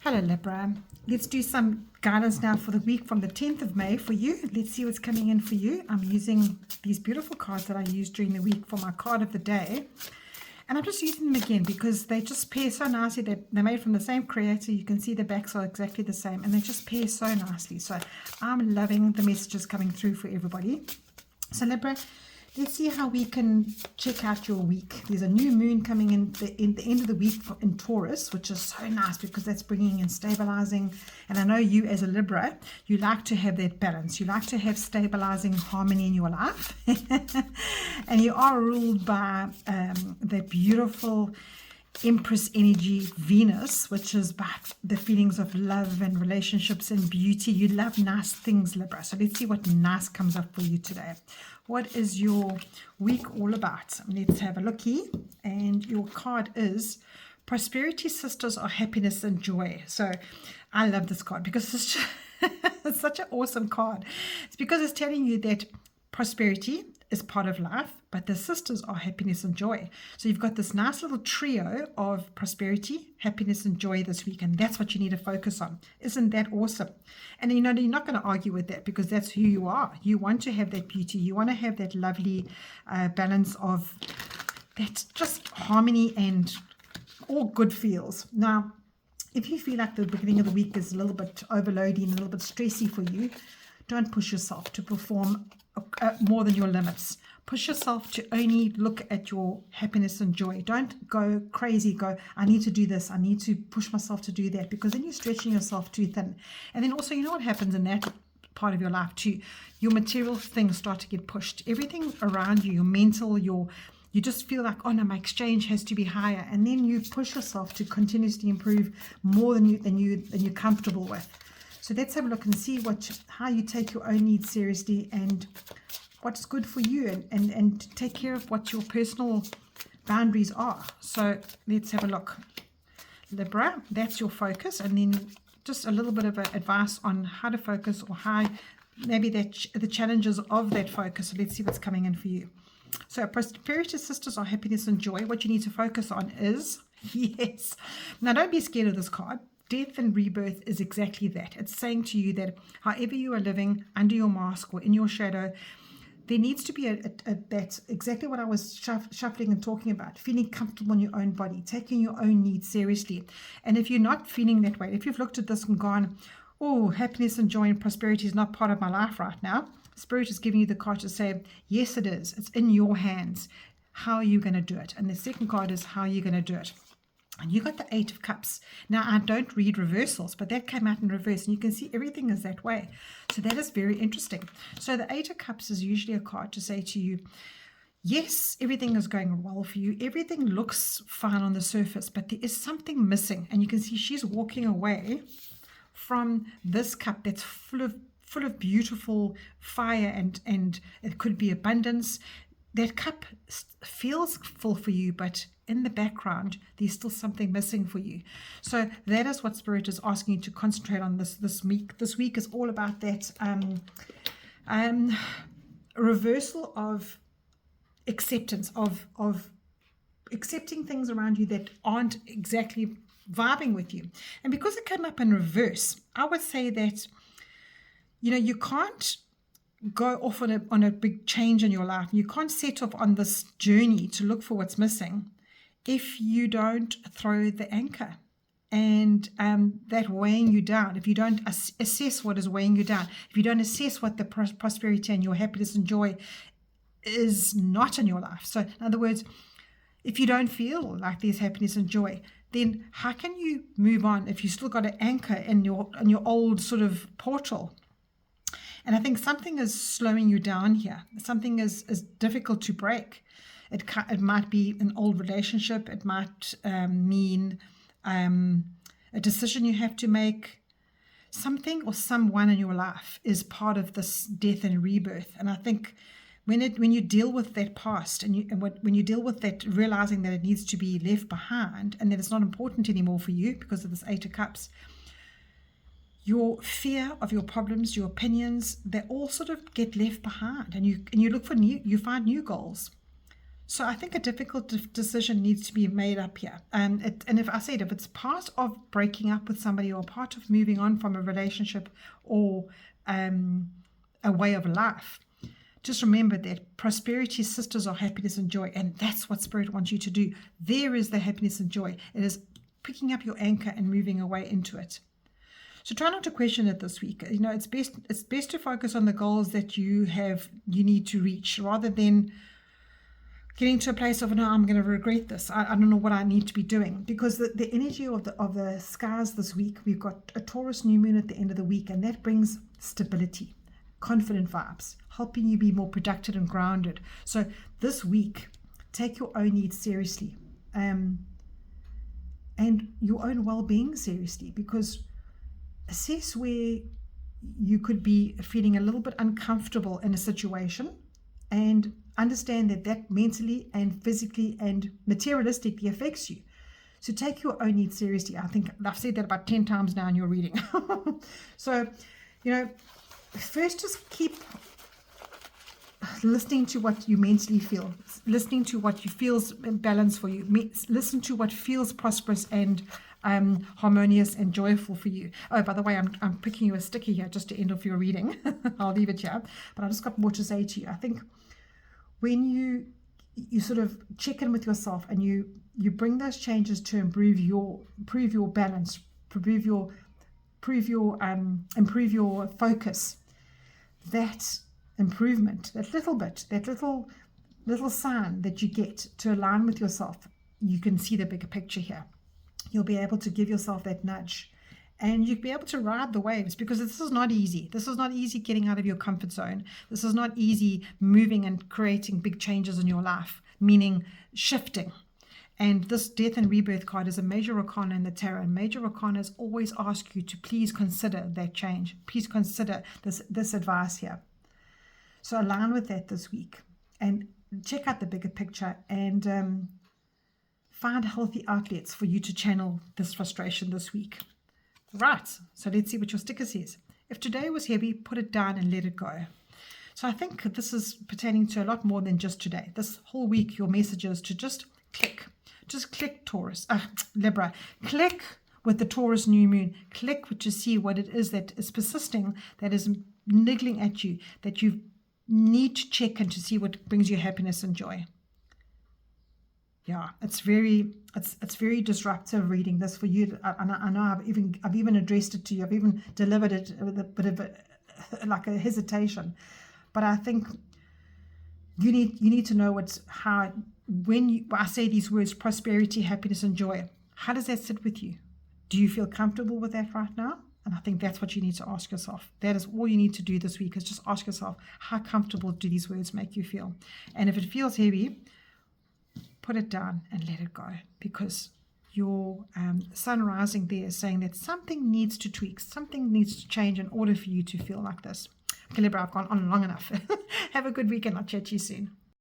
Hello Libra, let's do some guidance now for the week from the 10th of May for you. Let's see what's coming in for you. I'm using these beautiful cards that I used during the week for my card of the day. And I'm just using them again because they just pair so nicely. They're made from the same creator. You can see the backs are exactly the same and they just pair so nicely. So I'm loving the messages coming through for everybody. So Libra, let's see how we can check out your week. There's a new moon coming in the end of the week in Taurus, which is so nice because that's bringing in stabilizing. And I know you as a Libra, you like to have that balance. You like to have stabilizing harmony in your life. And you are ruled by that beautiful Empress energy Venus, which is about the feelings of love and relationships and beauty. You love nice things, Libra. So let's see what nice comes up for you today. What is your week all about? Let's have a looky. And your card is Prosperity Sisters are Happiness and Joy. So I love this card because it's such an awesome card. It's because it's telling you that prosperity is part of life, but the sisters are happiness and joy. So you've got this nice little trio of prosperity, happiness, and joy this week, and that's what you need to focus on. Isn't that awesome? And you know, you're not going to argue with that because that's who you are. You want to have that beauty. You want to have that lovely balance of that just harmony and all good feels. Now, if you feel like the beginning of the week is a little bit overloading, a little bit stressy for you, don't push yourself to perform more than your limits. Push yourself to only look at your happiness and joy. Don't go crazy, I need to do this, I need to push myself to do that, because then you're stretching yourself too thin. And then also, you know what happens in that part of your life too? Your material things start to get pushed. Everything around you, your mental, you just feel like, oh no, my exchange has to be higher. And then you push yourself to continuously improve more than you're comfortable with. So let's have a look and see how you take your own needs seriously and what's good for you, and take care of what your personal boundaries are. So let's have a look. Libra, that's your focus, and then just a little bit of advice on how to focus, or how maybe the challenges of that focus. So let's see what's coming in for you. So prosperity sisters are happiness and joy. What you need to focus on is, yes. Now don't be scared of this card. Death and rebirth is exactly that. It's saying to you that however you are living under your mask or in your shadow, there needs to be that's exactly what I was shuffling and talking about, feeling comfortable in your own body, taking your own needs seriously. And if you're not feeling that way, if you've looked at this and gone, oh, happiness and joy and prosperity is not part of my life right now, Spirit is giving you the card to say, yes, it is. It's in your hands. How are you going to do it? And the second card is how are you going to do it? And you got the Eight of Cups. Now, I don't read reversals, but that came out in reverse, and you can see everything is that way. So that is very interesting. So the Eight of Cups is usually a card to say to you, yes, everything is going well for you. Everything looks fine on the surface, but there is something missing. And you can see she's walking away from this cup that's full of beautiful fire, and it could be abundance. That cup feels full for you, but in the background, there's still something missing for you. So that is what Spirit is asking you to concentrate on this week. This week is all about that reversal of acceptance, of accepting things around you that aren't exactly vibing with you. And because it came up in reverse, I would say that, you know, you can't go off on a big change in your life. You can't set off on this journey to look for what's missing if you don't throw the anchor and that weighing you down. If you don't assess what is weighing you down, if you don't assess what the prosperity and your happiness and joy is not in your life. So in other words, if you don't feel like there's happiness and joy, then how can you move on if you still got an anchor in your old sort of portal? And I think something is slowing you down here. Something is difficult to break. It might be an old relationship. It might mean a decision you have to make. Something or someone in your life is part of this death and rebirth. And I think when you deal with that past, when you deal with that, realizing that it needs to be left behind and that it's not important anymore for you because of this Eight of Cups, your fear of your problems, your opinions, they all sort of get left behind, and you look for you find new goals. So I think a difficult decision needs to be made up here. And if I said, if it's part of breaking up with somebody or part of moving on from a relationship or a way of life, just remember that prosperity sisters are happiness and joy. And that's what Spirit wants you to do. There is the happiness and joy. It is picking up your anchor and moving away into it. So try not to question it this week. You know, it's best to focus on the goals that you need to reach, rather than getting to a place of, no, I'm going to regret this. I don't know what I need to be doing. Because the energy of the skies this week, we've got a Taurus new moon at the end of the week, and that brings stability, confident vibes, helping you be more productive and grounded. So this week, take your own needs seriously, and your own well-being seriously, because assess where you could be feeling a little bit uncomfortable in a situation, and understand that mentally and physically and materialistically affects you. So take your own needs seriously. I think I've said that about 10 times now in your reading. So, you know, first just keep listening to what you mentally feel, listening to what you feels balanced for you, listen to what feels prosperous and harmonious and joyful for you. Oh, by the way, I'm picking you a sticky here just to end off your reading. I'll leave it here, but I just got more to say to you. I think when you sort of check in with yourself and you bring those changes to improve your balance, improve your focus, that improvement, that little sign that you get to align with yourself, you can see the bigger picture here. You'll be able to give yourself that nudge, and you'll be able to ride the waves, because this is not easy. This is not easy getting out of your comfort zone. This is not easy moving and creating big changes in your life, meaning shifting. And this death and rebirth card is a major arcana in the tarot. And major arcanas always ask you to please consider that change. Please consider this advice here. So align with that this week and check out the bigger picture, and find healthy outlets for you to channel this frustration this week. Right, so let's see what your sticker says. If today was heavy, put it down and let it go. So I think this is pertaining to a lot more than just today. This whole week, your message is to just click Taurus, Libra, click with the Taurus new moon, click to see what it is that is persisting, that is niggling at you, that you need to check and to see what brings you happiness and joy. Yeah, it's very disruptive reading this for you. I know I've even addressed it to you. I've even delivered it with a bit of like a hesitation, but I think you need to know when I say these words, prosperity, happiness, and joy. How does that sit with you? Do you feel comfortable with that right now? And I think that's what you need to ask yourself. That is all you need to do this week, is just ask yourself, how comfortable do these words make you feel? And if it feels heavy, put it down and let it go, because your sun rising there is saying that something needs to tweak, something needs to change in order for you to feel like this. Okay, Libra, I've gone on long enough. Have a good weekend. I'll chat to you soon.